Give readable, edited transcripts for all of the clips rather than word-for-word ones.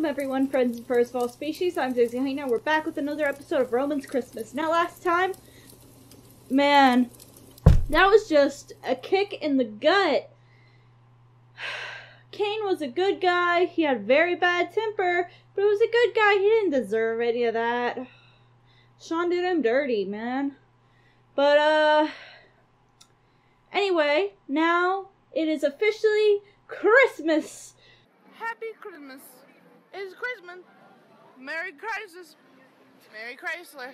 everyone, friends and furs of all species. I'm Daisy Now we're back with another episode of Roman's Christmas. Now last time, man, that was just a kick in the gut. Cain was a good guy. He had very bad temper, but he was a good guy. He didn't deserve any of that. Sean did him dirty, man. But, anyway, now it is officially Christmas. Happy Christmas. It's Christmas. Merry Crisis. Merry Chrysler.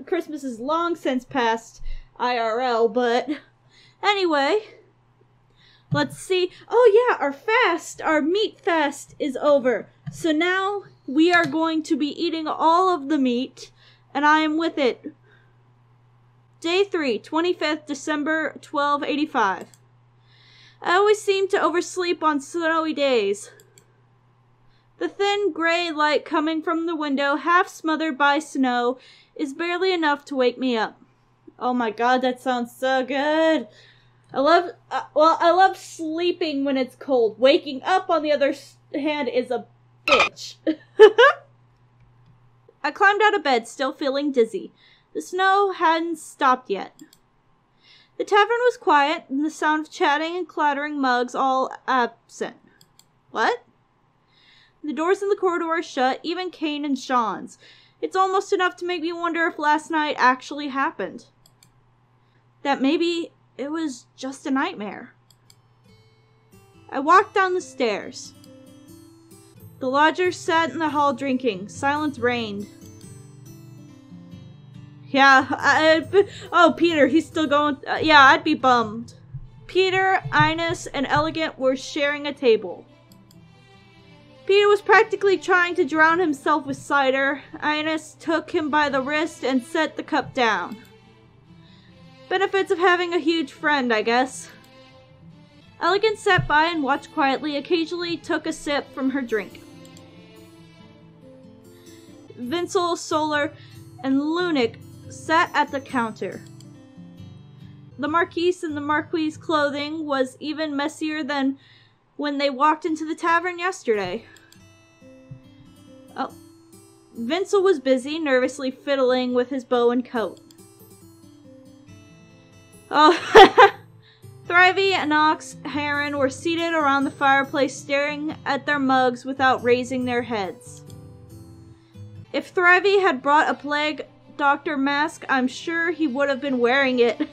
Christmas is long since past IRL, but anyway, let's see. Oh yeah, our meat fast is over. So now we are going to be eating all of the meat, and I am with it. Day 3, 25th December, 1285. I always seem to oversleep on snowy days. The thin gray light coming from the window, half smothered by snow, is barely enough to wake me up. Oh my god, that sounds so good. I love sleeping when it's cold. Waking up, on the other hand, is a bitch. I climbed out of bed, still feeling dizzy. The snow hadn't stopped yet. The tavern was quiet, and the sound of chatting and clattering mugs all absent. What? The doors in the corridor are shut, even Cain and Sean's. It's almost enough to make me wonder if last night actually happened. That maybe it was just a nightmare. I walked down the stairs. The lodgers sat in the hall drinking. Silence reigned. Yeah, oh, Peter, he's still going. Yeah, I'd be bummed. Peter, Ines, and Elegant were sharing a table. Peter was practically trying to drown himself with cider. Ines took him by the wrist and set the cup down. Benefits of having a huge friend, I guess. Elegant sat by and watched quietly, occasionally took a sip from her drink. Vincel, Solar, and Lunic sat at the counter. The Marquise and the Marquis's clothing was even messier than when they walked into the tavern yesterday. Oh, Vincel was busy, nervously fiddling with his bow and coat. Oh, Thrivey, Nox, Heron were seated around the fireplace staring at their mugs without raising their heads. If Thrivey had brought a plague doctor mask, I'm sure he would have been wearing it.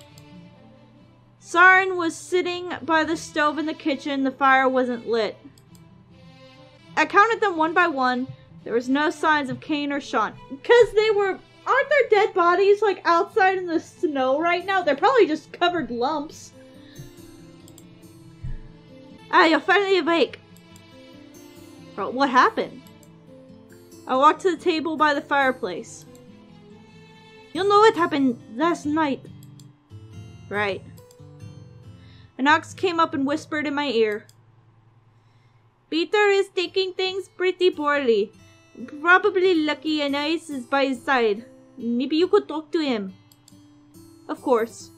Sarin was sitting by the stove in the kitchen. The fire wasn't lit. I counted them one by one. There was no signs of Cain or Sean. Because aren't their dead bodies like outside in the snow right now? They're probably just covered lumps. Ah, you're finally awake. Bro, what happened? I walked to the table by the fireplace. You know what happened last night. Right. An ox came up and whispered in my ear. Peter is taking things pretty poorly. Probably Lucky and Ice is by his side. Maybe you could talk to him. Of course.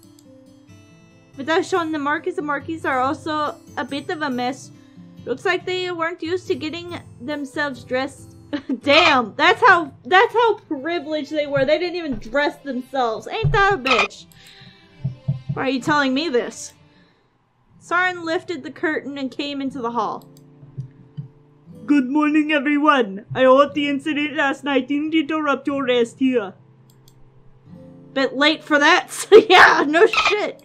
Without Sean, the Marquis are also a bit of a mess. Looks like they weren't used to getting themselves dressed. Damn, that's how privileged they were. They didn't even dress themselves. Ain't that a bitch? Why are you telling me this? Sarin lifted the curtain and came into the hall. Good morning, everyone. I hope the incident last night didn't interrupt your rest here. Bit late for that, so yeah, no shit.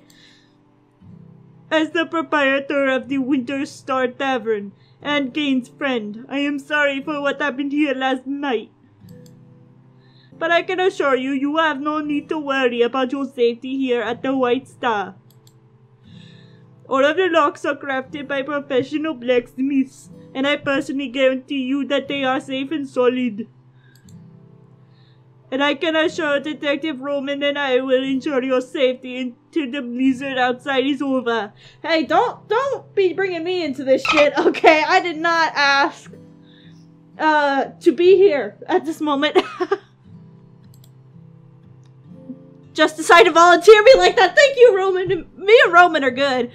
As the proprietor of the White Star Tavern and Cain's friend, I am sorry for what happened here last night. But I can assure you, you have no need to worry about your safety here at the White Star. All of the locks are crafted by professional blacksmiths, and I personally guarantee you that they are safe and solid. And I can assure Detective Roman and I will ensure your safety until the blizzard outside is over. Hey, don't be bringing me into this shit, okay? I did not ask to be here at this moment. Just decide to volunteer me like that. Thank you, Roman. Me and Roman are good.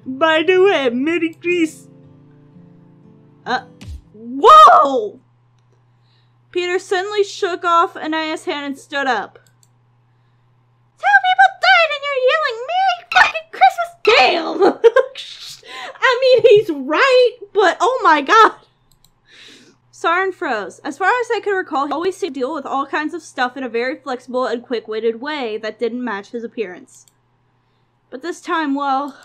By the way, Merry Christmas. Whoa! Peter suddenly shook off Anaya's hand and stood up. Tell people died and you're yelling Merry fucking Christmas! Damn! I mean, he's right, but oh my god. Saren froze. As far as I could recall, he always seemed to deal with all kinds of stuff in a very flexible and quick-witted way that didn't match his appearance. But this time, well...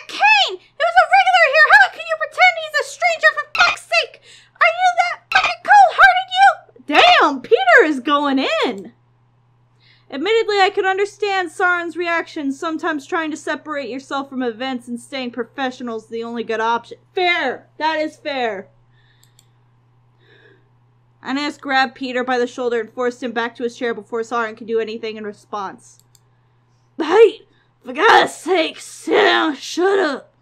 Kane! He was a regular here! How can you pretend he's a stranger for fuck's sake? Are you that fucking cold-hearted, you? Damn, Peter is going in! Admittedly, I could understand Saren's reaction. Sometimes trying to separate yourself from events and staying professional is the only good option. Fair! That is fair. Anais grabbed Peter by the shoulder and forced him back to his chair before Saren could do anything in response. Hey! For God's sake, sit down, shut up!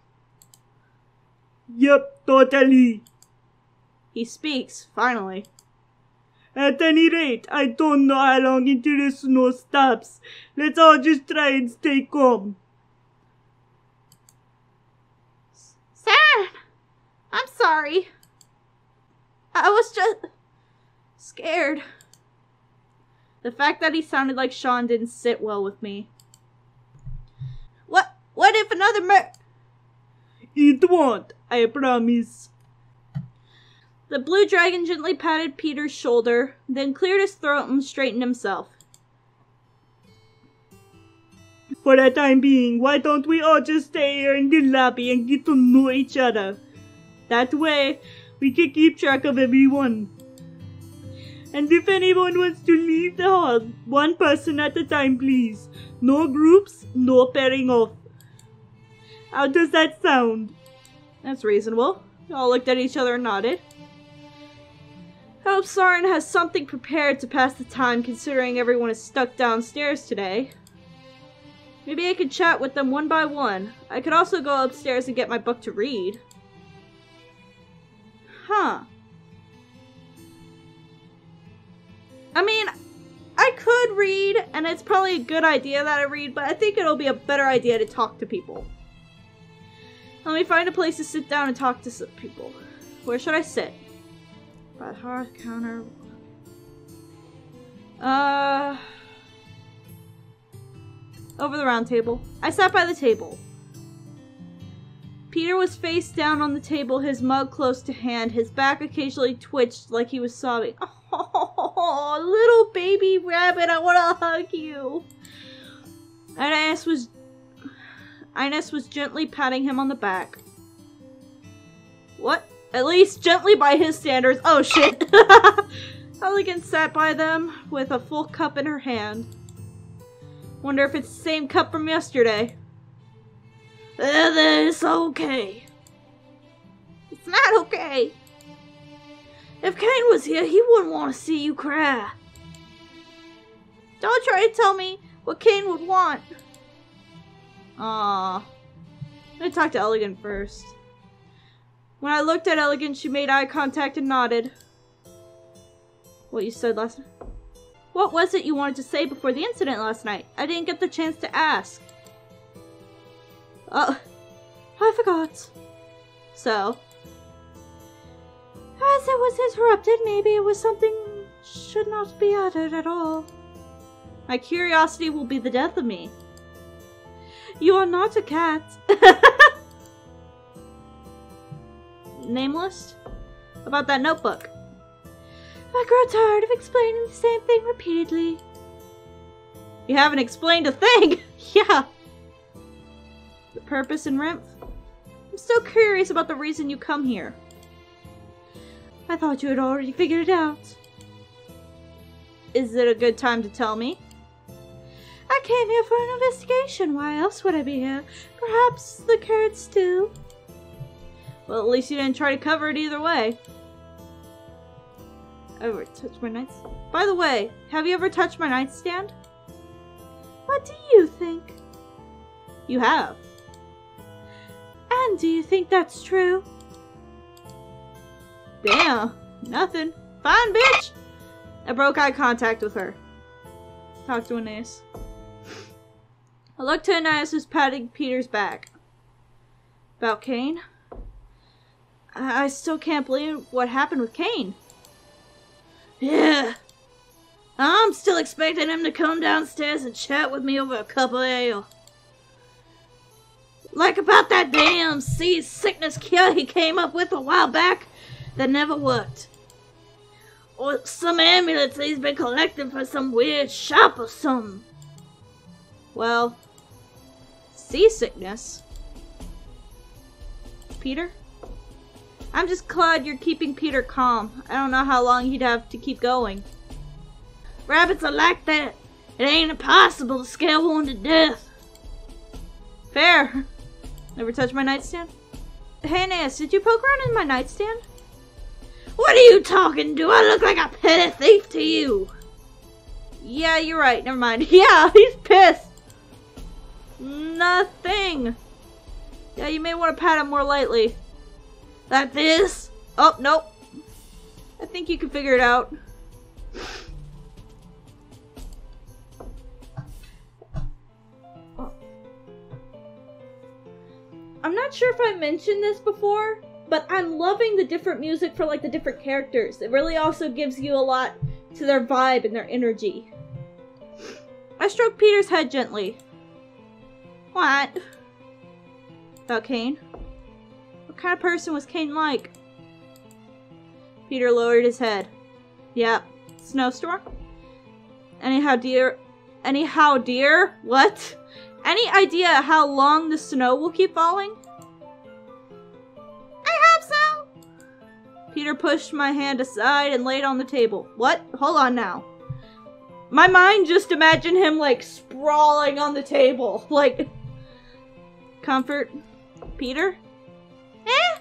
Yep, totally. He speaks, finally. At any rate, I don't know how long until the snow stops. Let's all just try and stay calm. Saren! I'm sorry. I was just... scared. The fact that he sounded like Sean didn't sit well with me. What if another It won't, I promise. The blue dragon gently patted Peter's shoulder, then cleared his throat and straightened himself. For the time being, why don't we all just stay here in the lobby and get to know each other? That way, we can keep track of everyone. And if anyone wants to leave the hall, one person at a time, please. No groups, no pairing off. How does that sound? That's reasonable. We all looked at each other and nodded. I hope Saren has something prepared to pass the time considering everyone is stuck downstairs today. Maybe I could chat with them one by one. I could also go upstairs and get my book to read. Huh. I mean, I could read, and it's probably a good idea that I read, but I think it'll be a better idea to talk to people. Let me find a place to sit down and talk to some people. Where should I sit? By the hearth counter. Over the round table. I sat by the table. Peter was face down on the table, his mug close to hand. His back occasionally twitched like he was sobbing. Oh, little baby rabbit, I want to hug you. Ines was gently patting him on the back. What? At least gently by his standards. Oh shit. Elegant sat by them with a full cup in her hand. Wonder if it's the same cup from yesterday. It's okay. It's not okay. If Kane was here, he wouldn't want to see you cry. Don't try to tell me what Kane would want. Aww. I'm gonna talk to Elegant first. When I looked at Elegant, she made eye contact and nodded. What you said last night? What was it you wanted to say before the incident last night? I didn't get the chance to ask. Oh, I forgot. So? As it was interrupted, maybe it was something should not be uttered at all. My curiosity will be the death of me. You are not a cat. Nameless? About that notebook. I grow tired of explaining the same thing repeatedly. You haven't explained a thing! Yeah! The purpose in Rimph? I'm still curious about the reason you come here. I thought you had already figured it out. Is it a good time to tell me? I came here for an investigation. Why else would I be here? Perhaps the carrots too? Well, at least you didn't try to cover it either way. Ever touched my nightstand? By the way, have you ever touched my nightstand? What do you think? You have. And do you think that's true? Damn, nothing. Fine, bitch! I broke eye contact with her. Talk to Anais. I looked to Anais who's patting Peter's back. About Kane? I still can't believe what happened with Kane. Yeah. I'm still expecting him to come downstairs and chat with me over a cup of ale. Like about that damn seasickness cure he came up with a while back that never worked. Or some amulets he's been collecting for some weird shop or something. Well, seasickness? Peter? I'm just glad you're keeping Peter calm. I don't know how long he'd have to keep going. Rabbits are like that. It ain't impossible to scare one to death. Fair. Never touch my nightstand? Hey, Nas, did you poke around in my nightstand? What are you talking? Do I look like a petty thief to you? Yeah, you're right. Never mind. Yeah, he's pissed. Nothing. Yeah, you may want to pat him more lightly. Like this? Oh, nope. I think you can figure it out. I'm not sure if I mentioned this before, but I'm loving the different music for like the different characters. It really also gives you a lot to their vibe and their energy. I stroked Peter's head gently. What? About Kane? What kind of person was Kane like? Peter lowered his head. Yeah, snowstorm? Anyhow, dear? What? Any idea how long the snow will keep falling? I hope so! Peter pushed my hand aside and laid on the table. What? Hold on now. My mind just imagined him, like, sprawling on the table. Like, comfort. Peter? Eh?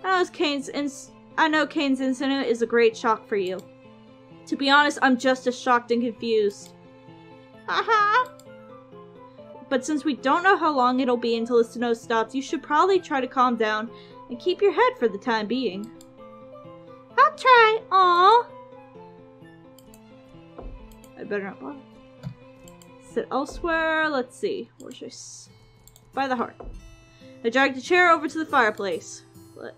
I know Kane's incident is a great shock for you. To be honest, I'm just as shocked and confused. Uh-huh. But since we don't know how long it'll be until the snow stops, you should probably try to calm down and keep your head for the time being. I'll try. Aww. I better not bother. Sit elsewhere. Let's see. Where should I by the hearth. I dragged a chair over to the fireplace. That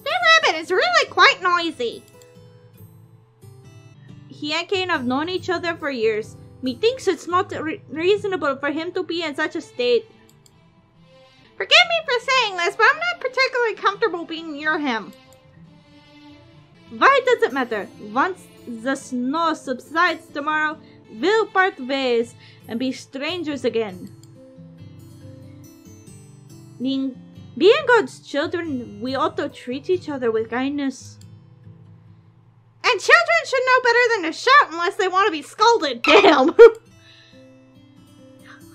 rabbit is really quite noisy. He and Kane have known each other for years. Methinks it's not reasonable for him to be in such a state. Forgive me for saying this, but I'm not particularly comfortable being near him. Why does it matter? Once the snow subsides tomorrow, we'll part ways and be strangers again. Being God's children, we ought to treat each other with kindness. And children should know better than to shout unless they want to be scolded. Damn!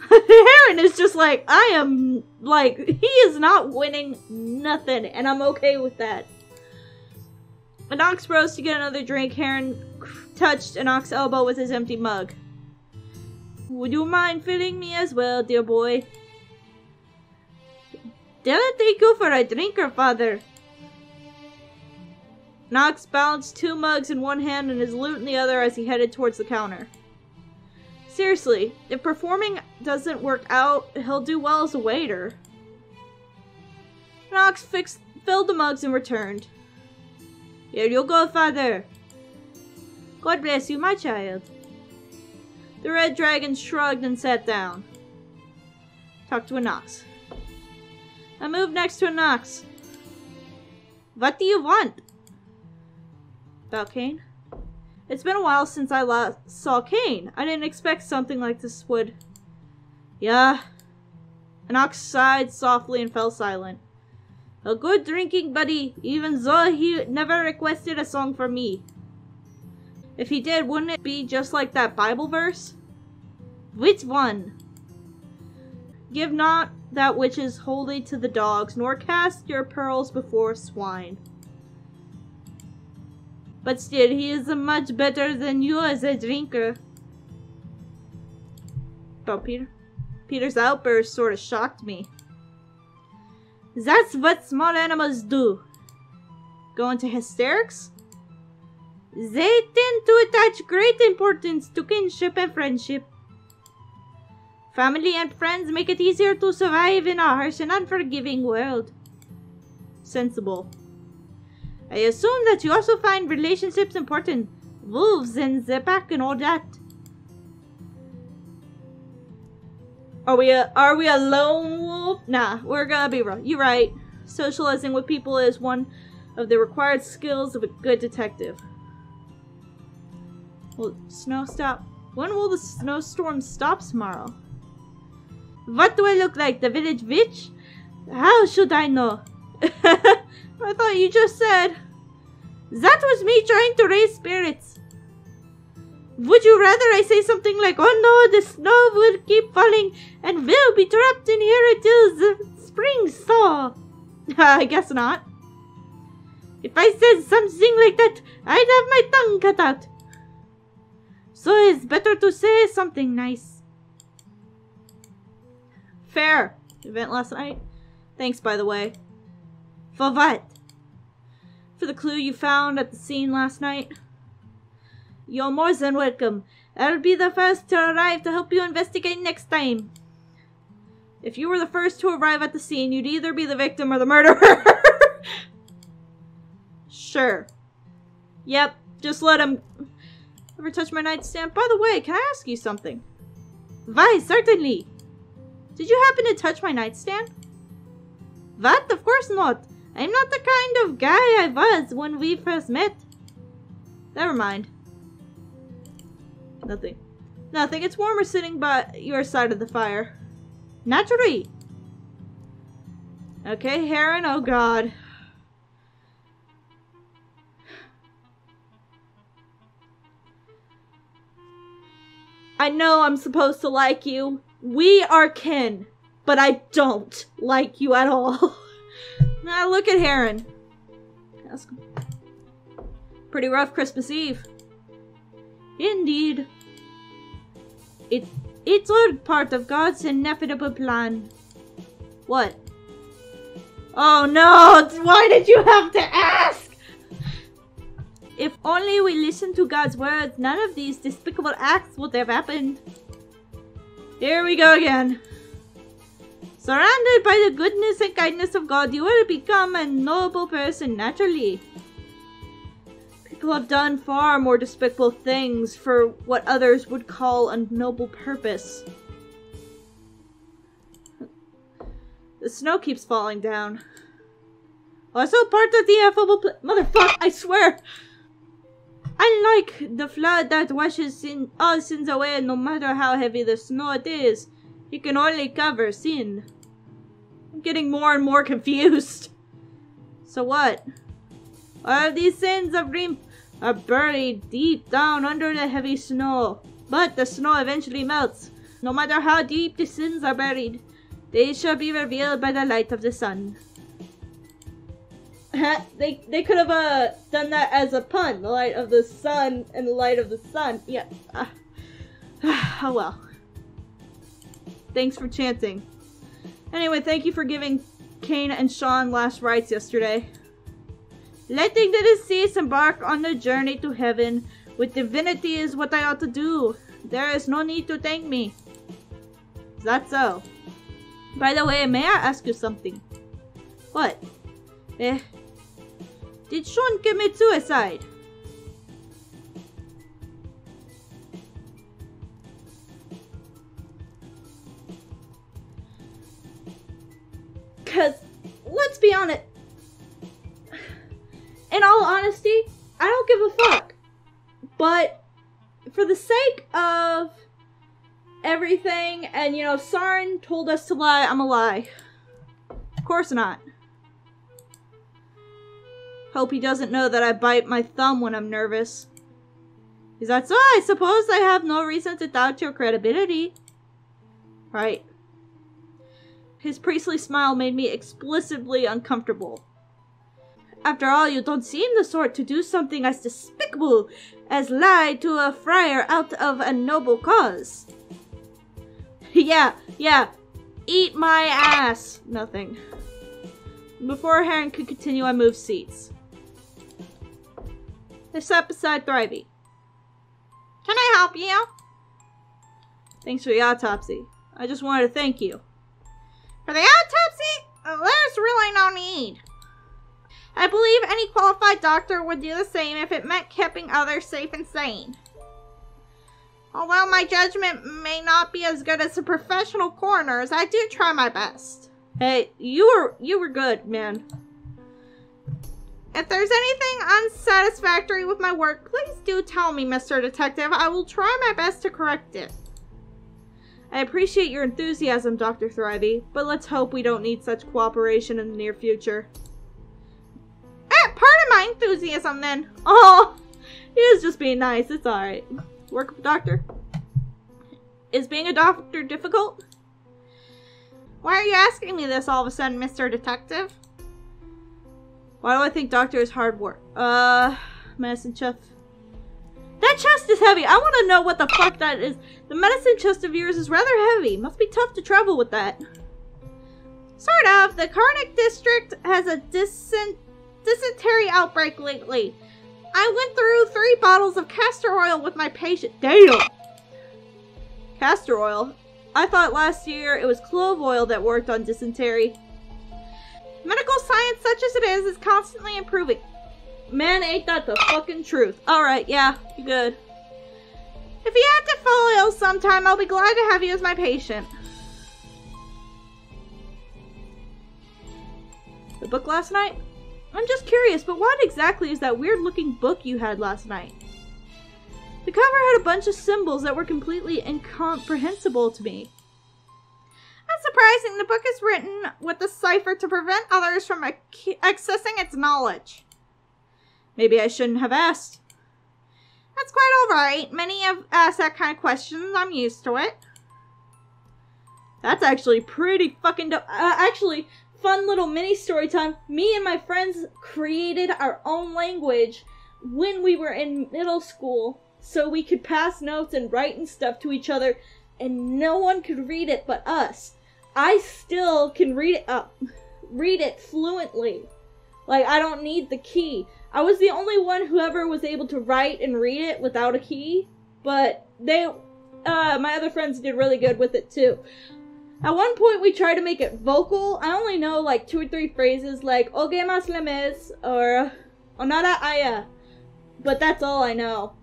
Heron is just like, he is not winning nothing, and I'm okay with that. Enox rose to get another drink. Heron touched Enox's elbow with his empty mug. Would you mind filling me as well, dear boy? They'll take you for a drinker, father. Knox balanced 2 mugs in one hand and his loot in the other as he headed towards the counter. Seriously, if performing doesn't work out, he'll do well as a waiter. Knox filled the mugs and returned. Here you go, father. God bless you, my child. The red dragon shrugged and sat down. Talked to Knox. I moved next to Knox. What do you want? About Kane? It's been a while since I last saw Kane. I didn't expect something like this would... Yeah. Enox sighed softly and fell silent. A good drinking buddy, even though he never requested a song from me. If he did, wouldn't it be just like that Bible verse? Which one? Give not that which is holy to the dogs, nor cast your pearls before swine. But still, he is much better than you as a drinker. About Peter? Peter's outburst sort of shocked me. That's what small animals do. Go into hysterics? They tend to attach great importance to kinship and friendship. Family and friends make it easier to survive in a harsh and unforgiving world. Sensible. I assume that you also find relationships important. Wolves and the pack and all that. Are we a lone wolf? Nah, we're gonna be right. You're right. Socializing with people is one of the required skills of a good detective. Will snow stop? When will the snowstorm stop tomorrow? What do I look like? The village witch? How should I know? I thought you just said. That was me trying to raise spirits. Would you rather I say something like, oh no, the snow will keep falling and we'll be trapped in here until the spring thaw? I guess not. If I said something like that, I'd have my tongue cut out. So it's better to say something nice. Fair. Event last night. Thanks, by the way. For what? For the clue you found at the scene last night. You're more than welcome. I'll be the first to arrive to help you investigate next time. If you were the first to arrive at the scene, you'd either be the victim or the murderer. Sure. Yep, just let him... Ever touch my nightstand? By the way, can I ask you something? Why, certainly. Did you happen to touch my nightstand? What? Of course not. I'm not the kind of guy I was when we first met. Never mind. Nothing. Nothing. It's warmer sitting by your side of the fire. Naturally. Okay, Heron. Oh, God. I know I'm supposed to like you. We are kin. But I don't like you at all. Now look at Heron. Pretty rough Christmas Eve. Indeed. It's all part of God's inevitable plan. What? Oh no! Why did you have to ask? If only we listened to God's words, none of these despicable acts would have happened. Here we go again. Surrounded by the goodness and kindness of God, you will become a noble person naturally. People have done far more despicable things for what others would call a noble purpose. The snow keeps falling down. Also part of the affable motherfucker, I swear! Unlike the flood that washes all sins away, no matter how heavy the snow it is, it can only cover sin. I'm getting more and more confused. So what? All these sins of dream are buried deep down under the heavy snow. But the snow eventually melts. No matter how deep the sins are buried, they shall be revealed by the light of the sun. They could have done that as a pun. The light of the sun and the light of the sun. Yeah. Oh well. Thanks for chanting. Anyway, thank you for giving Kane and Sean last rites yesterday. Letting the deceased embark on the journey to heaven with divinity is what I ought to do. There is no need to thank me. Is that so? By the way, may I ask you something? What? Did Sean commit suicide? Cause, let's be honest. In all honesty, I don't give a fuck. But, for the sake of everything, and you know, Sarin told us to lie, I'm a lie. Of course not. Hope he doesn't know that I bite my thumb when I'm nervous. Is that so? I suppose I have no reason to doubt your credibility. Right. His priestly smile made me explicitly uncomfortable. After all, you don't seem the sort to do something as despicable as lie to a friar out of a noble cause. Yeah. Eat my ass. Nothing. Before Heron could continue, I moved seats. I sat beside Thrivey. Can I help you? Thanks for the autopsy. I just wanted to thank you. For the autopsy, there's really no need. I believe any qualified doctor would do the same if it meant keeping others safe and sane. Although my judgment may not be as good as a professional coroner's, I do try my best. Hey, you were good, man. If there's anything unsatisfactory with my work, please do tell me, Mr. Detective. I will try my best to correct it. I appreciate your enthusiasm, Dr. Thrivey, but let's hope we don't need such cooperation in the near future. Part of my enthusiasm, then. Oh, he was just being nice. It's alright. Work with a doctor? Is being a doctor difficult? Why are you asking me this all of a sudden, Mr. Detective? Why do I think doctor is hard work? Medicine chest. That chest is heavy. I want to know what the fuck that is. The medicine chest of yours is rather heavy. Must be tough to travel with that. Sort of. The Karnak district has a dysentery outbreak lately. I went through 3 bottles of castor oil with my patient. Damn! Castor oil? I thought last year it was clove oil that worked on dysentery. Medical science, such as it is constantly improving. Man, ain't that the fucking truth. Alright, yeah, you good. If you have to fall ill sometime, I'll be glad to have you as my patient. The book last night? I'm just curious, but what exactly is that weird-looking book you had last night? The cover had a bunch of symbols that were completely incomprehensible to me. Not surprising, the book is written with a cipher to prevent others from accessing its knowledge. Maybe I shouldn't have asked. That's quite alright. Many have asked that kind of questions. I'm used to it. That's actually pretty fucking dope. Actually, fun little mini story time. Me and my friends created our own language when we were in middle school, so we could pass notes and write and stuff to each other, and no one could read it but us. I still can read it fluently. Like, I don't need the key. I was the only one who ever was able to write and read it without a key, but my other friends did really good with it too. At one point, we tried to make it vocal. I only know like 2 or 3 phrases like "Oge mas lemes" or "Onara aya," but that's all I know.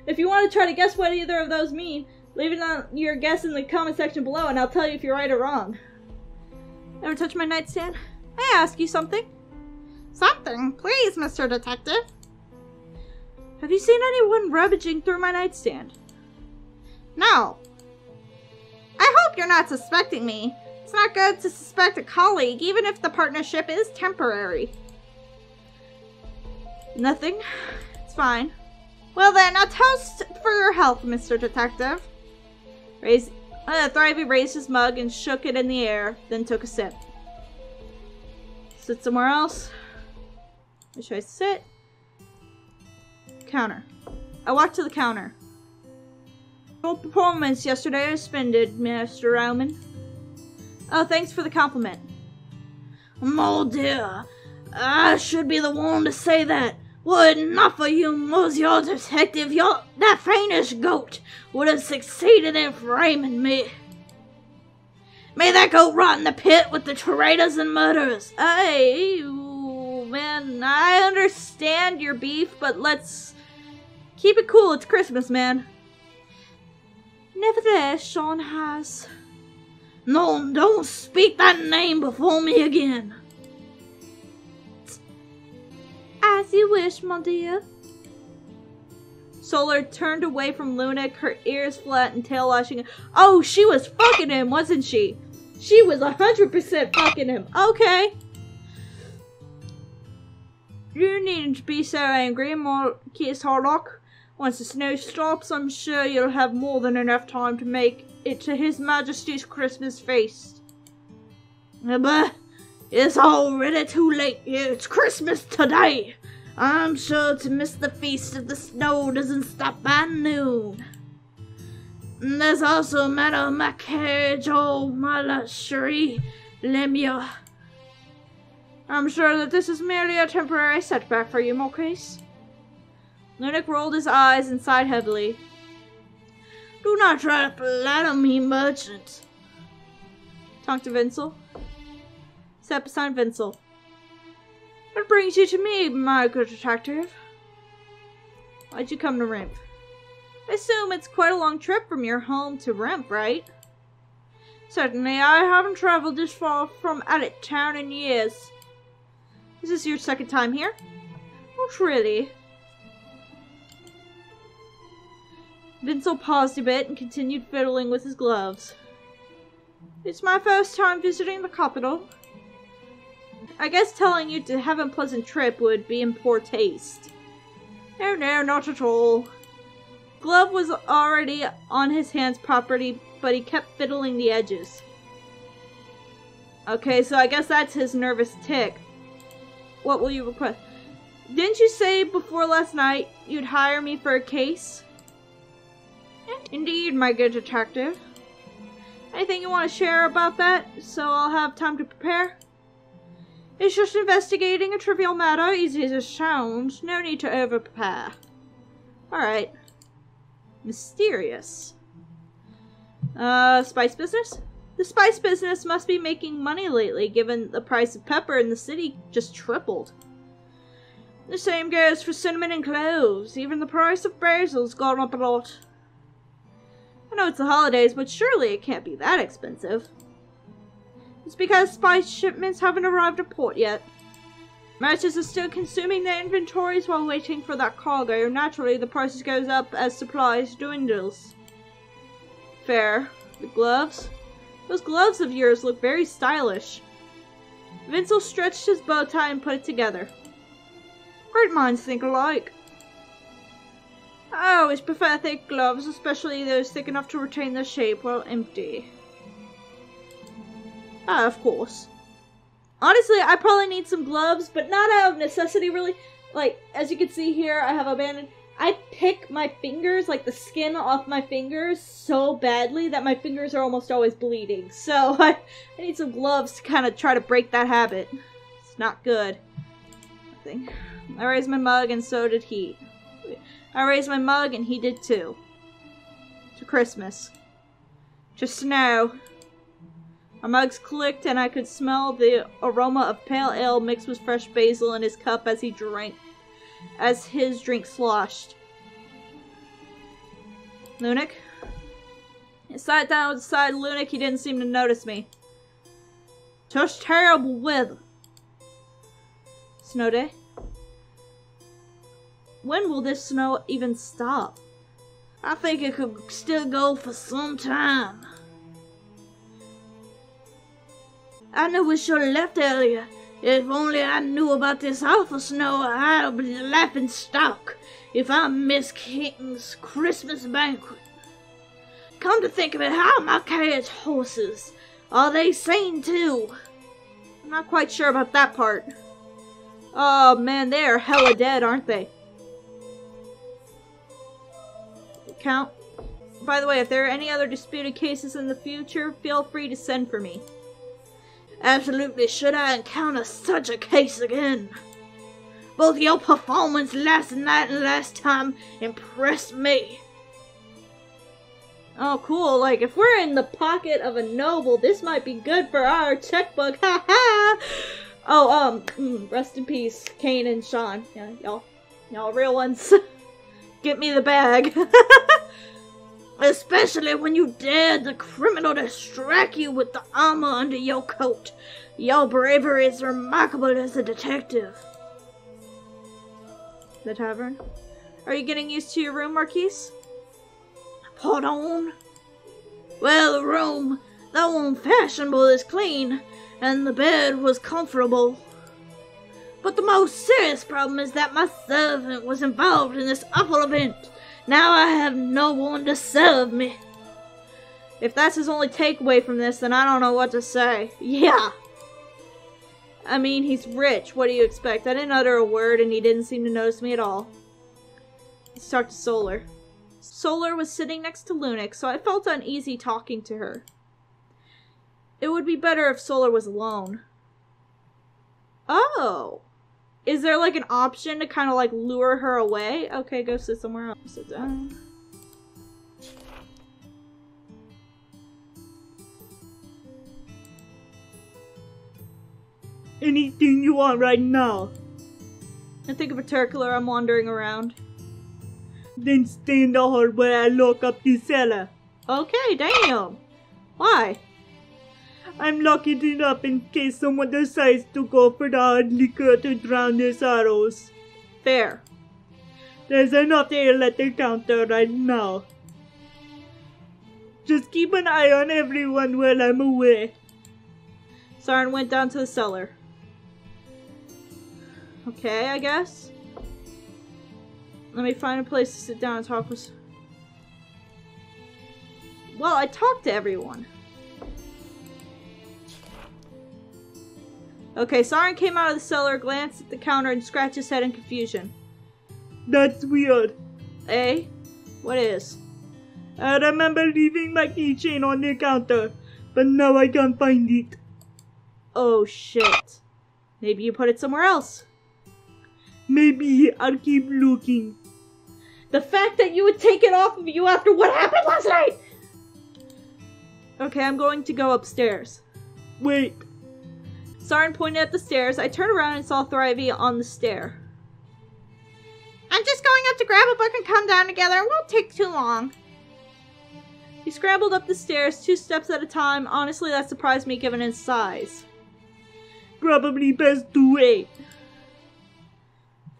If you want to try to guess what either of those mean, leave it on your guess in the comment section below, and I'll tell you if you're right or wrong. Ever touch my nightstand? May I ask you something? Something? Please, Mr. Detective. Have you seen anyone rummaging through my nightstand? No. I hope you're not suspecting me. It's not good to suspect a colleague, even if the partnership is temporary. Nothing. It's fine. Well then, a toast for your health, Mr. Detective. Thrivey raised his mug and shook it in the air, then took a sip. Sit somewhere else. Where should I sit? Counter. I walked to the counter. Your performance yesterday is splendid, Master Rowman. Oh, thanks for the compliment. Oh dear, I should be the one to say that. Were it not for you, Monsieur Detective, that faintest goat would have succeeded in framing me. May that goat rot in the pit with the traitors and murderers. Hey, man, I understand your beef, but let's keep it cool. It's Christmas, man. Nevertheless, Sean has... No, don't speak that name before me again. As you wish, my dear. Solar turned away from Lunac, her ears flat and tail lashing. Oh, she was fucking him, wasn't she? She was 100% fucking him. Okay. You needn't be so angry, Marquis Harlock. Once the snow stops, I'm sure you'll have more than enough time to make it to His Majesty's Christmas feast. But it's already too late. It's Christmas today. I'm sure to miss the feast if the snow doesn't stop by noon. And there's also a matter of my carriage, oh my luxury, Lemuel. I'm sure that this is merely a temporary setback for you, Marquis. Lunac rolled his eyes and sighed heavily. Do not try to flatter me, merchant. Talk to Vincel. Step beside Vincel. What brings you to me, my good detective? Why'd you come to Rimph? I assume it's quite a long trip from your home to Rimph, right? Certainly, I haven't traveled this far from Adit Town in years. Is this your second time here? Not really. Vincel paused a bit and continued fiddling with his gloves. It's my first time visiting the capital. I guess telling you to have a pleasant trip would be in poor taste. No, not at all. Glove was already on his hand's property, but he kept fiddling the edges. Okay, so I guess that's his nervous tick. What will you request? Didn't you say before last night you'd hire me for a case? Indeed, my good detective. Anything you want to share about that, so I'll have time to prepare? It's just investigating a trivial matter, easy as it sounds. No need to over-prepare. Alright. Mysterious. Spice business? The spice business must be making money lately, given the price of pepper in the city just tripled. The same goes for cinnamon and cloves. Even the price of basil's gone up a lot. I know it's the holidays, but surely it can't be that expensive. It's because spice shipments haven't arrived at port yet. Merchants are still consuming their inventories while waiting for that cargo. Naturally, the prices goes up as supplies dwindles. Fair. The gloves? Those gloves of yours look very stylish. Vincel stretched his bow tie and put it together. Great minds think alike. I always prefer thick gloves, especially those thick enough to retain their shape while empty. Ah, of course. Honestly, I probably need some gloves, but not out of necessity, really. Like, as you can see here, I have a bandage. I pick my fingers, like the skin off my fingers, so badly that my fingers are almost always bleeding. So, I need some gloves to kind of try to break that habit. It's not good. Nothing. I raised my mug, and so did he. I raised my mug, and he did too. To Christmas. Just now. Our mugs clicked, and I could smell the aroma of pale ale mixed with fresh basil in his cup as his drink sloshed. Lunac? I sat down beside Lunac. He didn't seem to notice me. Such terrible weather. Snow day? When will this snow even stop? I think it could still go for some time. I knew we should have left earlier. If only I knew about this awful snow, I'd be the laughing stock if I missed King's Christmas banquet. Come to think of it, how are my carriage horses? Are they sane too? I'm not quite sure about that part. Oh man, they are hella dead, aren't they? Count. By the way, if there are any other disputed cases in the future, feel free to send for me. Absolutely, should I encounter such a case again. Both your performance last night and last time impressed me. Oh, cool. Like, if we're in the pocket of a noble, this might be good for our checkbook. Ha ha! Oh, rest in peace, Kane and Sean. Yeah, y'all real ones. Get me the bag. Especially when you dared the criminal to strike you with the armor under your coat. Your bravery is remarkable as a detective. The tavern? Are you getting used to your room, Marquise? Pardon? Well, the room, though unfashionable, is clean, and the bed was comfortable. But the most serious problem is that my servant was involved in this awful event. Now I have no one to serve me. If that's his only takeaway from this, then I don't know what to say. Yeah. I mean, he's rich. What do you expect? I didn't utter a word, and he didn't seem to notice me at all. Let's talk to Solar. Solar was sitting next to Lunac, so I felt uneasy talking to her. It would be better if Solar was alone. Oh. Is there, like, an option to kind of, like, lure her away? Okay, go sit somewhere else. Sit down. Anything you want right now. I think of a turkler. I'm wandering around. Then stay in the hall while I lock up the cellar. Okay, damn. Why? I'm locking it up in case someone decides to go for the hard liquor to drown their sorrows. Fair. There's enough ale at the counter right now. Just keep an eye on everyone while I'm away. Saren went down to the cellar. Okay, I guess. Let me find a place to sit down and talk with... Well, I talked to everyone. Okay, Saren came out of the cellar, glanced at the counter, and scratched his head in confusion. That's weird. Eh? What is? I remember leaving my keychain on the counter, but now I can't find it. Oh shit. Maybe you put it somewhere else. Maybe I'll keep looking. The fact that you would take it off of you after what happened last night! Okay, I'm going to go upstairs. Wait. Saren pointed at the stairs. I turned around and saw Thrivey on the stair. I'm just going up to grab a book and come down together. It won't take too long. He scrambled up the stairs 2 steps at a time. Honestly, that surprised me given his size. Probably best to wait.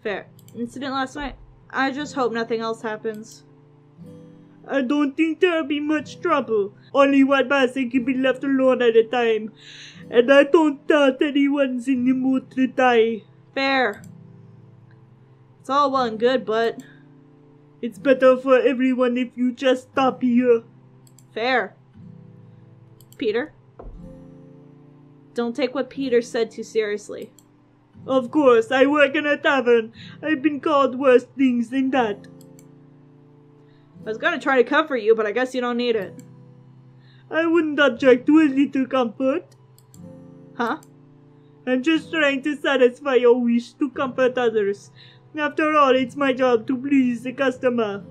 Fair. Incident last night? I just hope nothing else happens. I don't think there'll be much trouble. Only one person can be left alone at a time. And I don't doubt anyone's in the mood to die. Fair. It's all well and good, but... It's better for everyone if you just stop here. Fair. Peter? Don't take what Peter said too seriously. Of course, I work in a tavern. I've been called worse things than that. I was gonna try to comfort you, but I guess you don't need it. I wouldn't object to a little comfort. Huh? I'm just trying to satisfy your wish to comfort others. After all, it's my job to please the customer.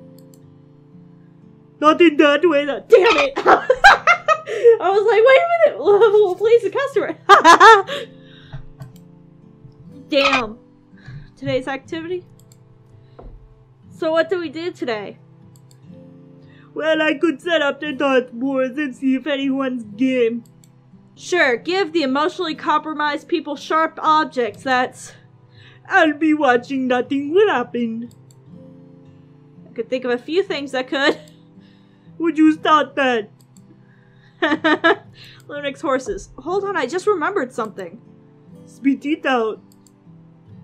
Not in that way. Damn it! I was like, wait a minute! We'll please the customer. Damn. Today's activity? So what do we do today? Well, I could set up the dartboards and see if anyone's game. Sure, give the emotionally compromised people sharp objects, that's... I'll be watching, nothing will happen. I could think of a few things that could. Would you start that? Lunix horses. Hold on, I just remembered something. Spit it out.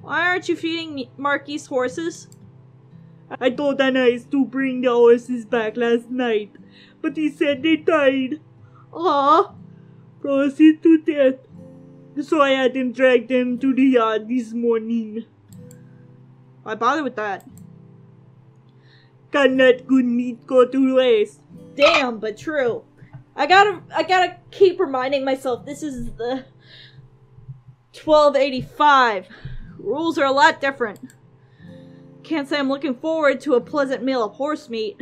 Why aren't you feeding Marky's horses? I told Anais to bring the horses back last night, but he said they died. Aw. Frozen to death. So I had him drag them to the yard this morning. Why bother with that? Can let good meat go to waste? Damn, but true. I gotta keep reminding myself this is the 1285. Rules are a lot different. Can't say I'm looking forward to a pleasant meal of horse meat.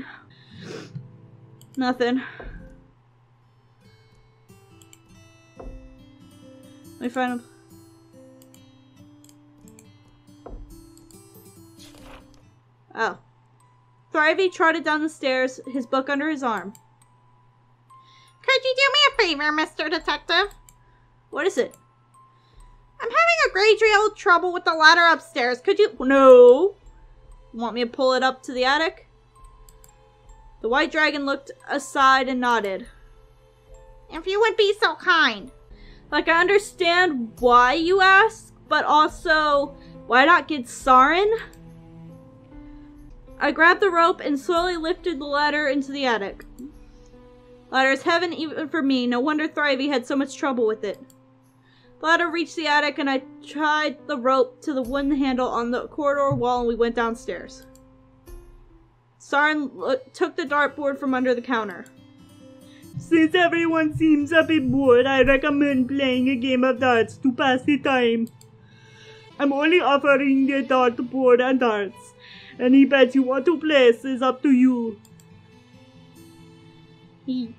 Nothing. Let me find him. Oh. Thrivey trotted down the stairs, his book under his arm. Could you do me a favor, Mr. Detective? What is it? I'm having a great deal of trouble with the ladder upstairs. Could you... No. Want me to pull it up to the attic? The white dragon looked aside and nodded. If you would be so kind. Like, I understand why you ask, but also, why not get Saren? I grabbed the rope and slowly lifted the ladder into the attic. Ladder is heaven even for me. No wonder Thrivey had so much trouble with it. The ladder reached the attic and I tied the rope to the wooden handle on the corridor wall and we went downstairs. Saren took the dartboard from under the counter. Since everyone seems a bit bored, I recommend playing a game of darts to pass the time. I'm only offering the dartboard and darts. Any bet you want to place is up to you. Yeah!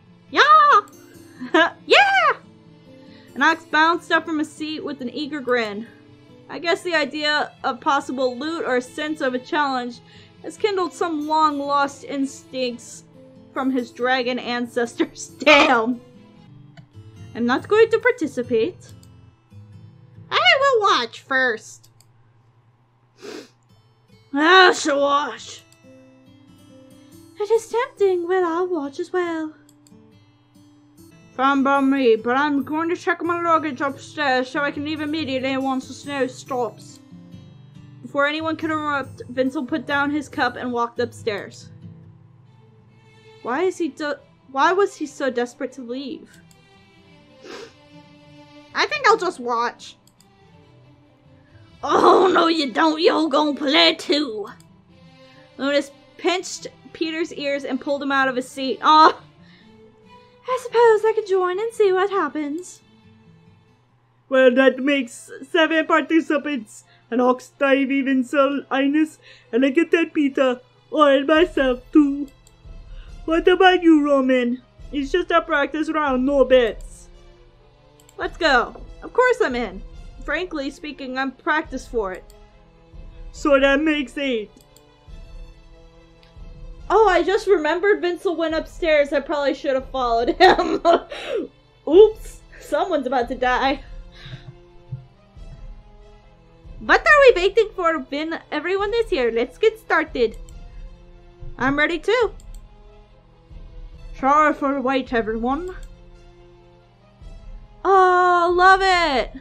Yeah! Alex bounced up from his seat with an eager grin. I guess the idea of possible loot or a sense of a challenge has kindled some long-lost instincts from his dragon ancestors. Damn! I'm not going to participate. I will watch first. Ah, so watch. It is tempting. Well, I'll watch as well. Fine by me, but I'm going to check my luggage upstairs so I can leave immediately once the snow stops. Before anyone could interrupt, Vincent put down his cup and walked upstairs. Why was he so desperate to leave? I think I'll just watch. Oh, no you don't, you're gonna play too. Lunas pinched Peter's ears and pulled him out of his seat. Oh, I suppose I could join and see what happens. Well, that makes 7 participants. An ox dive even so Ines, and I get that Peter, or myself too. What about you, Roman? It's just a practice round, no bets. Let's go. Of course I'm in. Frankly speaking, I'm practiced for it. So that makes 8. Oh, I just remembered Vincent went upstairs. I probably should have followed him. Oops. Someone's about to die. What are we waiting for, Vin? Everyone is here. Let's get started. I'm ready too. Sorry for the wait, everyone. Oh, love it.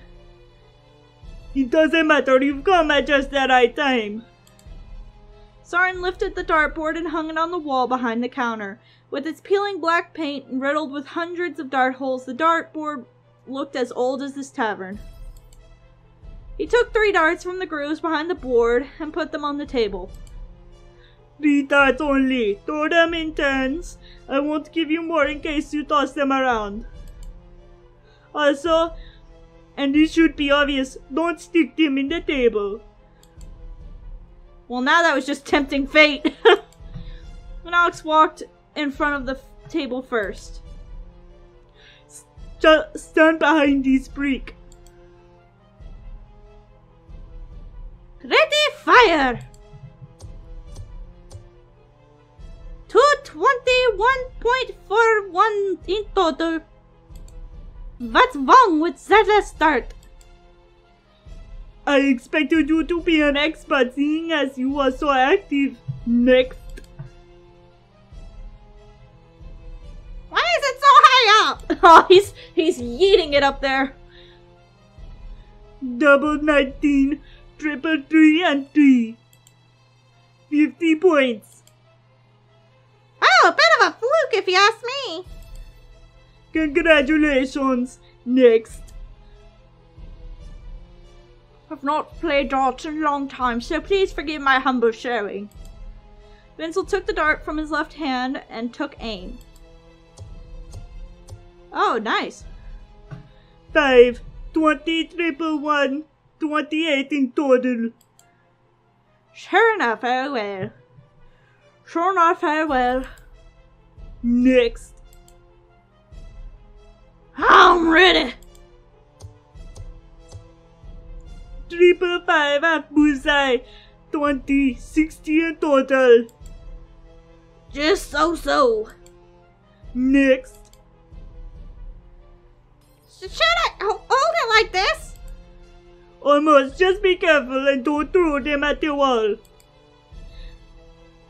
It doesn't matter, you've come at just the right time. Soren lifted the dartboard and hung it on the wall behind the counter. With its peeling black paint and riddled with hundreds of dart holes, the dartboard looked as old as this tavern. He took 3 darts from the grooves behind the board and put them on the table. 3 darts only. Throw them in turns. I won't give you more in case you toss them around. Also, and this should be obvious, don't stick them in the table. Well, now that was just tempting fate. And Alex walked in front of the table first. Stand behind this brick. Ready, fire! 221.41 in total. What's wrong with that last start? I expected you to be an expert seeing as you are so active. Next. Why is it so high up? Oh, he's yeeting it up there. Double 19, triple 3 and 3. 50 points. Oh, a bit of a fluke if you ask me. Congratulations. Next. I've not played darts in a long time, so please forgive my humble showing. Vincent took the dart from his left hand and took aim. Oh, nice. 5, 20, triple 1, 28 in total. Sure enough, oh well. Sure enough, oh well. Next. I'm ready. Triple 5 at bullseye. 20, 60 in total. Just so. Next. Should I hold it like this? Almost. Just be careful and don't throw them at the wall.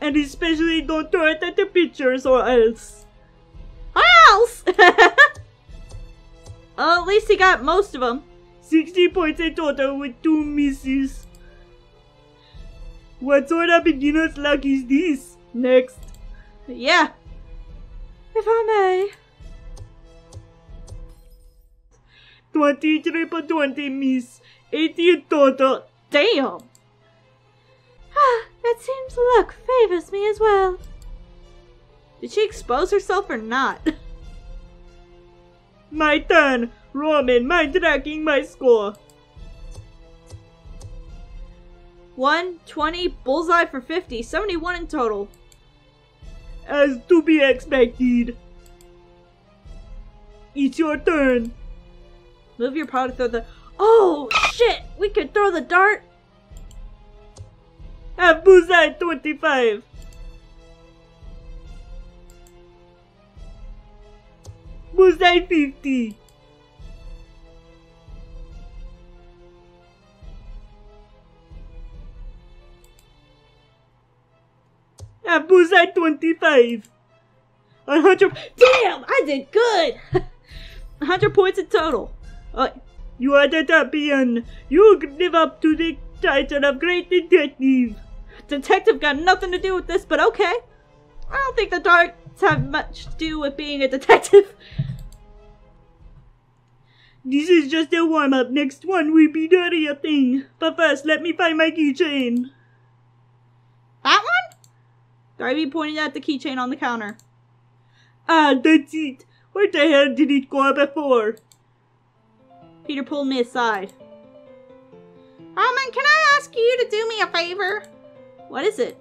And especially don't throw it at the pictures or else. Or else? Oh, at least he got most of them. 60 points in total with 2 misses. What sort of beginner's luck is this? Next. Yeah. If I may. 20, triple 20 miss. 80 in total. Damn. It seems luck favors me as well. Did she expose herself or not? My turn. Roman, mind tracking my score. 120, bullseye for 50, 71 in total. As to be expected. It's your turn. Move your paw to throw the... Oh, shit! We could throw the dart! Have bullseye 25. Bullseye 50. Have bullseye 25. 100... Damn! I did good! 100 points in total. You are the champion. You live up to the title of great detective. Detective got nothing to do with this, but okay. I don't think the darts have much to do with being a detective. This is just a warm-up. Next one will be the real thing. But first, let me find my keychain. That one? Darby pointed at the keychain on the counter. Ah, that's it. Where the hell did it go before? Peter pulled me aside. And can I ask you to do me a favor? What is it?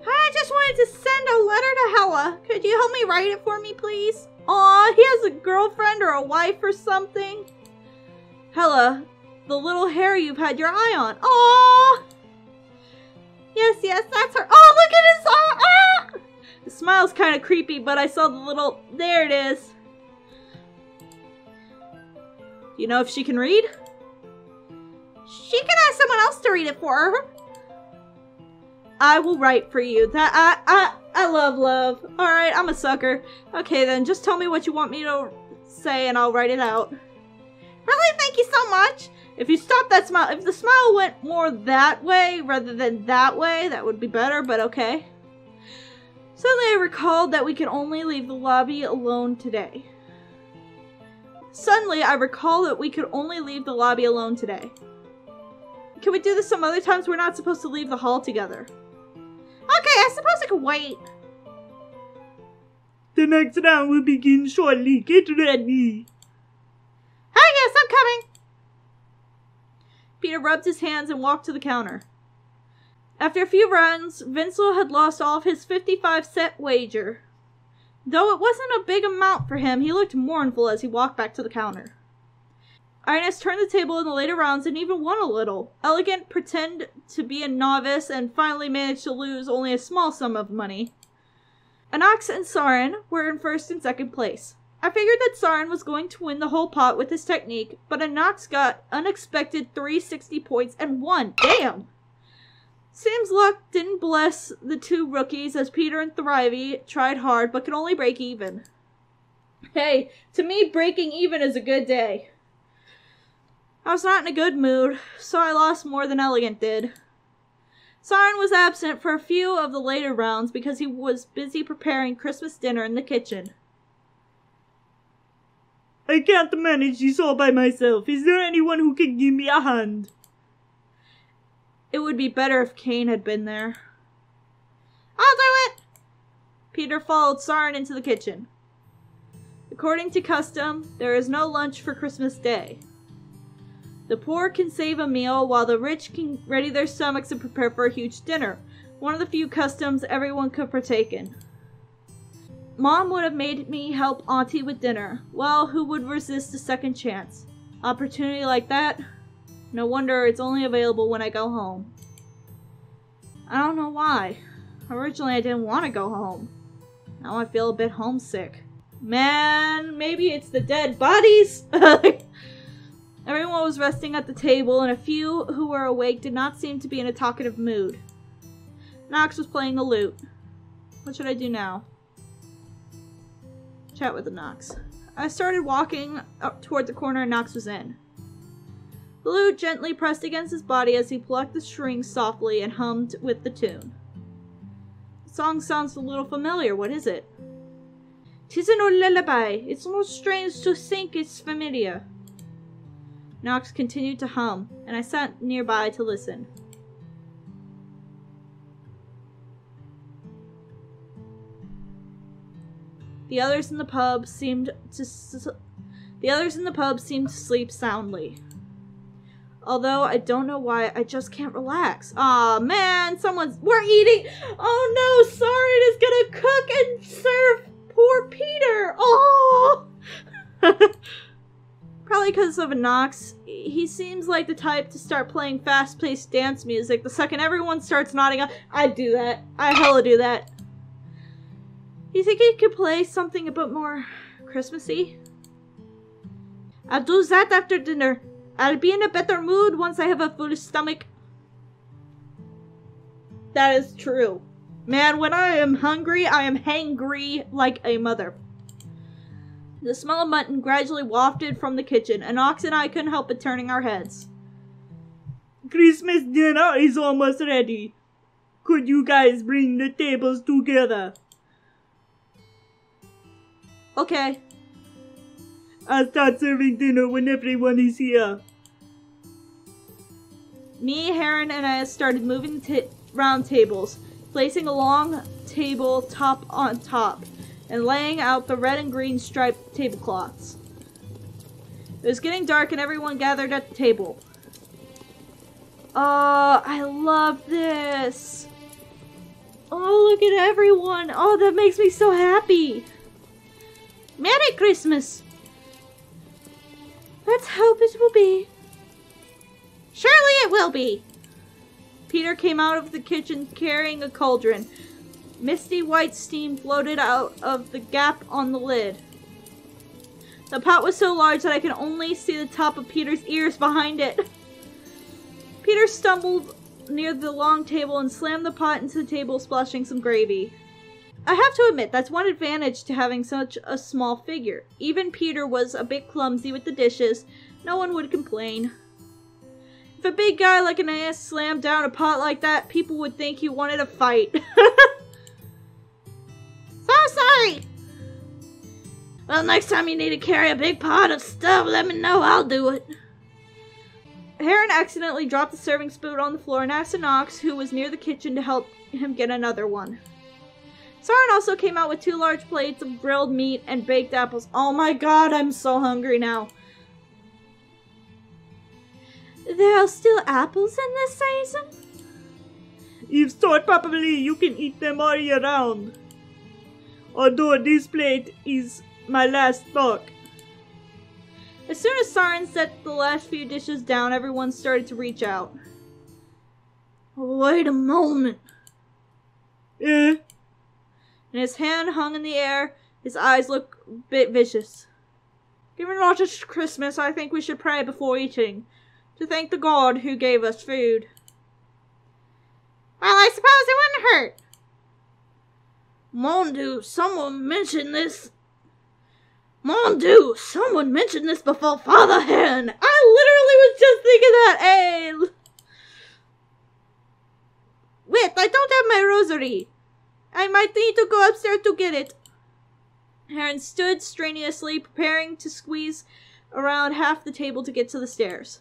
I just wanted to send a letter to Hella. Could you help me write it for me, please? Aw, he has a girlfriend or a wife or something. Hella, the little hair you've had your eye on. Aw! Yes, that's her. Oh, look at his eye! The smile's kind of creepy, but I saw the little... There it is. Do you know if she can read? She can ask someone else to read it for her. I will write for you. I love love. Alright, I'm a sucker. Okay then, just tell me what you want me to say and I'll write it out. Really? Thank you so much. If you stop that smile, if the smile went more that way rather than that way, that would be better, but okay. Suddenly I recalled that we could only leave the lobby alone today. Can we do this some other times? We're not supposed to leave the hall together. Okay, I suppose I could wait. The next round will begin shortly. Get ready. Oh yes, I'm coming. Peter rubbed his hands and walked to the counter. After a few runs, Vincel had lost all of his 55-cent wager. Though it wasn't a big amount for him, he looked mournful as he walked back to the counter. Ines turned the table in the later rounds and even won a little. Elegant pretended to be a novice and finally managed to lose only a small sum of money. Anox and Sarin were in first and second place. I figured that Sarin was going to win the whole pot with his technique, but Anox got unexpected 360 points and won. Damn! Seems luck didn't bless the two rookies as Peter and Thrivey tried hard but could only break even. Hey, to me breaking even is a good day. I was not in a good mood, so I lost more than Elegant did. Sarin was absent for a few of the later rounds because he was busy preparing Christmas dinner in the kitchen. I can't manage this all by myself. Is there anyone who can give me a hand? It would be better if Kane had been there. I'll do it! Peter followed Sarin into the kitchen. According to custom, there is no lunch for Christmas Day. The poor can save a meal while the rich can ready their stomachs and prepare for a huge dinner. One of the few customs everyone could partake in. Mom would have made me help Auntie with dinner. Well, who would resist a second chance? Opportunity like that? No wonder it's only available when I go home. I don't know why. Originally I didn't want to go home. Now I feel a bit homesick. Man, maybe it's the dead bodies? Everyone was resting at the table, and a few who were awake did not seem to be in a talkative mood. Knox was playing the lute. What should I do now? Chat with the Knox. I started walking up toward the corner and Knox was in. The lute gently pressed against his body as he plucked the strings softly and hummed with the tune. The song sounds a little familiar. What is it? 'Tis an old lullaby. It's almost strange to think it's familiar. Knox continued to hum, and I sat nearby to listen. The others in the pub seemed to sleep soundly. Although I don't know why, I just can't relax. Aw, man, we're eating. Oh no, Sarin is gonna cook and serve poor Peter. Oh. Probably probably because of Knox. He seems like the type to start playing fast-paced dance music the second everyone starts nodding up. I do that. I hella do that. You think he could play something a bit more Christmassy? I'll do that after dinner. I'll be in a better mood once I have a full stomach. That is true. Man, when I am hungry, I am hangry like a mother. The smell of mutton gradually wafted from the kitchen, and Ox and I couldn't help but turning our heads. Christmas dinner is almost ready. Could you guys bring the tables together? Okay. I'll start serving dinner when everyone is here. Me, Heron, and I started moving the round tables, placing a long table top on top, and laying out the red and green striped tablecloths. It was getting dark and everyone gathered at the table. Oh, I love this. Oh, look at everyone. Oh, that makes me so happy. Merry Christmas. Let's hope it will be. Surely it will be. Peter came out of the kitchen carrying a cauldron. Misty white steam floated out of the gap on the lid. The pot was so large that I could only see the top of Peter's ears behind it. Peter stumbled near the long table and slammed the pot into the table, splashing some gravy. I have to admit, that's one advantage to having such a small figure. Even Peter was a bit clumsy with the dishes. No one would complain. If a big guy like an ass slammed down a pot like that, people would think he wanted a fight. So sorry. Well, next time you need to carry a big pot of stuff, let me know. I'll do it. Heron accidentally dropped the serving spoon on the floor and asked Knox, who was near the kitchen, to help him get another one. Soren also came out with 2 large plates of grilled meat and baked apples. Oh my god, I'm so hungry now. There are still apples in this season? If stored properly, you can eat them all year round. Although this plate is my last stock. As soon as Soren set the last few dishes down, everyone started to reach out. Wait a moment. Eh? And his hand hung in the air. His eyes looked a bit vicious. Given that it's Christmas, I think we should pray before eating, to thank the God who gave us food. Well, I suppose it wouldn't hurt. Mon Dieu, someone mentioned this. Mon Dieu, someone mentioned this before Father Heron. I literally was just thinking that. Hey. Wait, I don't have my rosary. I might need to go upstairs to get it. Heron stood strenuously, preparing to squeeze around half the table to get to the stairs.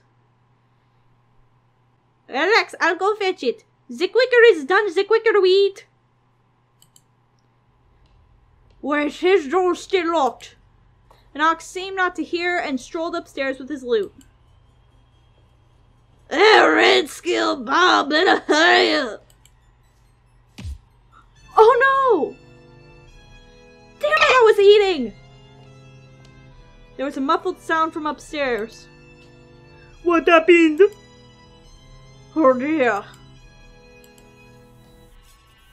Relax, I'll go fetch it. The quicker it's done, the quicker we eat. Where's his door still locked? Knox seemed not to hear and strolled upstairs with his loot. Hey, Red Skill Bob, better hurry up. Oh no! Damn it, I was eating! There was a muffled sound from upstairs. What happened? Oh dear.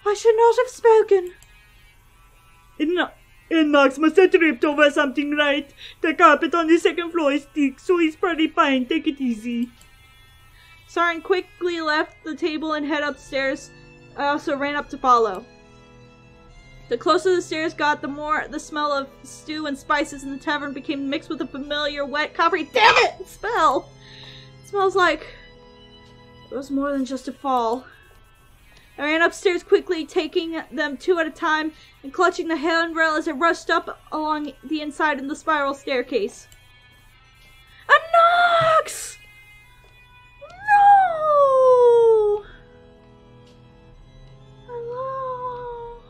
I should not have spoken. Knox must have tripped over something, right? The carpet on the second floor is thick, so he's pretty fine. Take it easy. Soren quickly left the table and headed upstairs. I also ran up to follow. The closer the stairs got, the more the smell of stew and spices in the tavern became mixed with a familiar wet, coppery, damn it, smell. It smells like it was more than just a fall. I ran upstairs quickly, taking them 2 at a time and clutching the handrail as I rushed up along the inside in the spiral staircase. A Knox! No! Hello?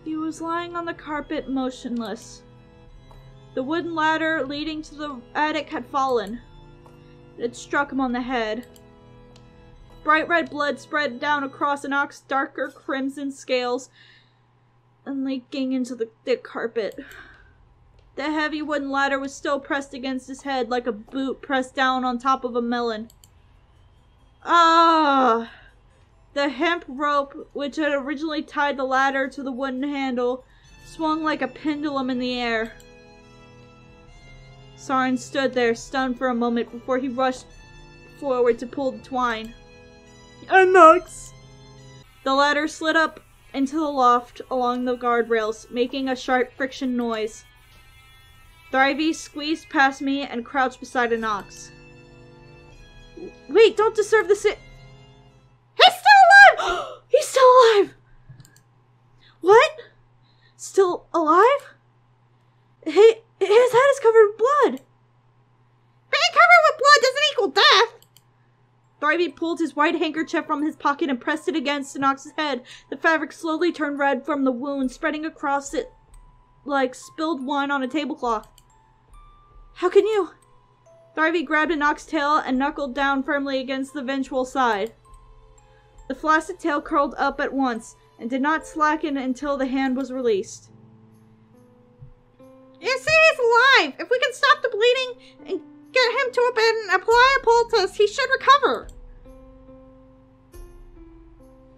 He was lying on the carpet, motionless. The wooden ladder leading to the attic had fallen. It had struck him on the head. Bright red blood spread down across Knox's darker crimson scales and leaking into the thick carpet. The heavy wooden ladder was still pressed against his head like a boot pressed down on top of a melon. Ah! The hemp rope, which had originally tied the ladder to the wooden handle, swung like a pendulum in the air. Soren stood there, stunned for a moment before he rushed forward to pull the twine. And Nox! The ladder slid up into the loft along the guardrails, making a sharp friction noise. Thrivey squeezed past me and crouched beside a Nox. Wait, don't disturb the He's still alive! He's still alive! What? Still alive? Hey, his head is covered with blood! Being covered with blood doesn't equal death! Thrivey pulled his white handkerchief from his pocket and pressed it against Nox's head. The fabric slowly turned red from the wound, spreading across it like spilled wine on a tablecloth. How can you? Thrivey grabbed a Nox's tail and knuckled down firmly against the ventral side. The flaccid tail curled up at once and did not slacken until the hand was released. You see, he's alive! If we can stop the bleeding and get him to a bed and apply a poultice, he should recover!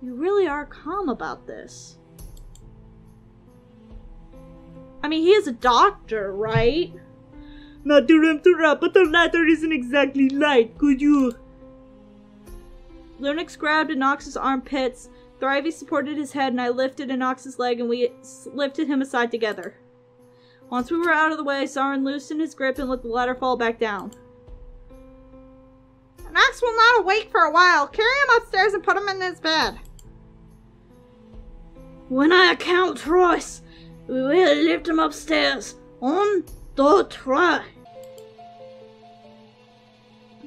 You really are calm about this. I mean, he is a doctor, right? Not to interrupt, but the ladder isn't exactly light, could you? Lunix grabbed Anox's armpits. Thrivey supported his head and I lifted Anox's leg and we lifted him aside together. Once we were out of the way, Soren loosened his grip and let the ladder fall back down. Nox will not awake for a while. Carry him upstairs and put him in his bed. When I count twice, we will lift him upstairs. 1, 2, 3.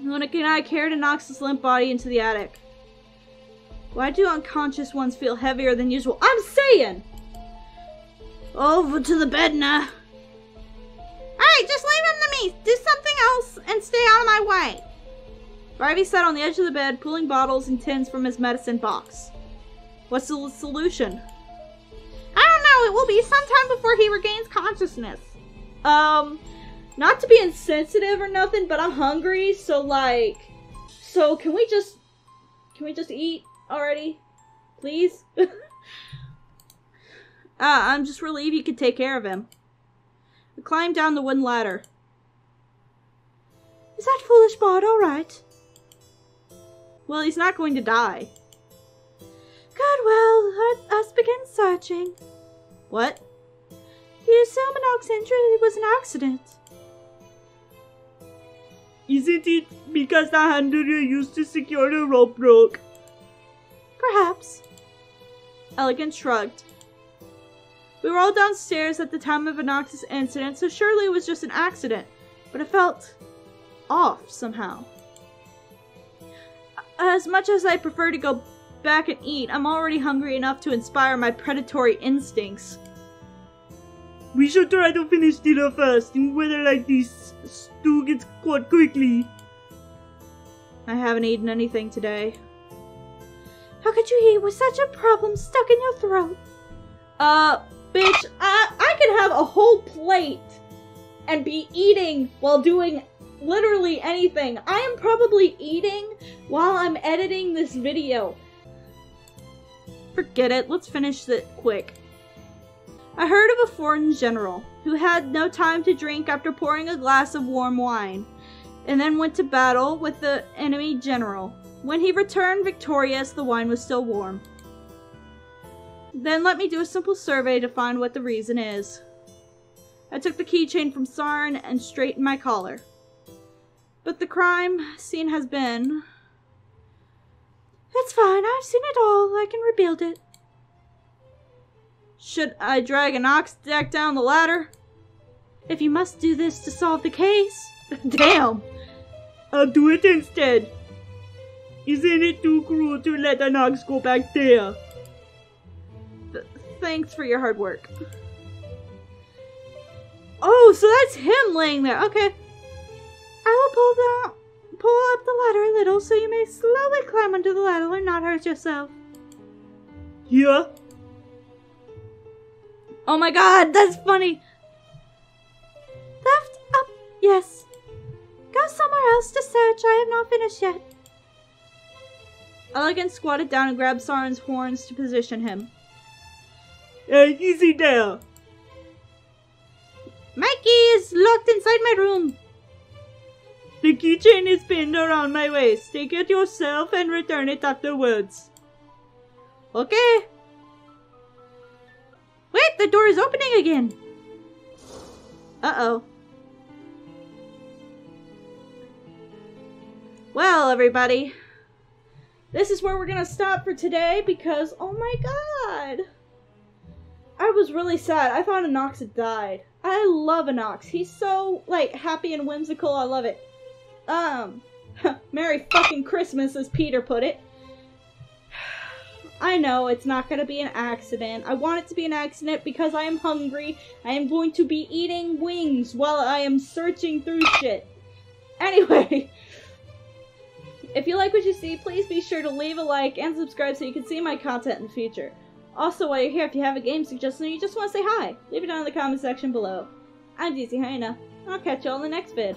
Lunix and I carried Anox's limp body into the attic. Why do unconscious ones feel heavier than usual? I'm saying! Over to the bed now. Alright, just leave him to me. Do something else and stay out of my way. Thrivey sat on the edge of the bed, pulling bottles and tins from his medicine box. What's the solution? I don't know. It will be sometime before he regains consciousness. Not to be insensitive or nothing, but I'm hungry, so can we just eat already? Please? I'm just relieved you could take care of him. I climbed down the wooden ladder. Is that foolish bard alright? Well, he's not going to die. Good, well, let us begin searching. What? You assume Anox's injury was an accident. Isn't it because the handle you used to secure the rope broke? Perhaps. Elegant shrugged. We were all downstairs at the time of Anox's incident, so surely it was just an accident. But it felt off somehow. As much as I prefer to go back and eat, I'm already hungry enough to inspire my predatory instincts. We should try to finish dinner first. In weather like this, stew gets cold quickly. I haven't eaten anything today. How could you eat with such a problem stuck in your throat? Bitch, I could have a whole plate and be eating while doing literally anything. I am probably eating while I'm editing this video. Forget it, let's finish it quick. I heard of a foreign general who had no time to drink after pouring a glass of warm wine, and then went to battle with the enemy general. When he returned victorious, the wine was still warm. Then let me do a simple survey to find what the reason is. I took the keychain from Soren and straightened my collar. But the crime scene has been... It's fine, I've seen it all. I can rebuild it. Should I drag an ox deck down the ladder? If you must do this to solve the case. Damn! I'll do it instead. Isn't it too cruel to let an ox go back there? Thanks for your hard work. Oh, so that's him laying there. Okay. I will pull up the ladder a little so you may slowly climb onto the ladder and not hurt yourself. Here? Oh my god, that's funny. Yes. Go somewhere else to search. I have not finished yet. Elegant squatted down and grabbed Sauron's horns to position him. Easy there. My key is locked inside my room. The keychain is pinned around my waist. Take it yourself and return it afterwards. Okay. Wait, the door is opening again. Uh-oh. Well, everybody, this is where we're gonna stop for today because, oh my god, I was really sad. I thought Anox had died. I love Anox. He's so, like, happy and whimsical. I love it. Merry fucking Christmas, as Peter put it. I know it's not gonna be an accident. I want it to be an accident because I am hungry. I am going to be eating wings while I am searching through shit. Anyway, if you like what you see, please be sure to leave a like and subscribe so you can see my content in the future. Also, while you're here, if you have a game suggestion or you just want to say hi, leave it down in the comment section below. I'm DZ Hyena. I'll catch you all in the next vid.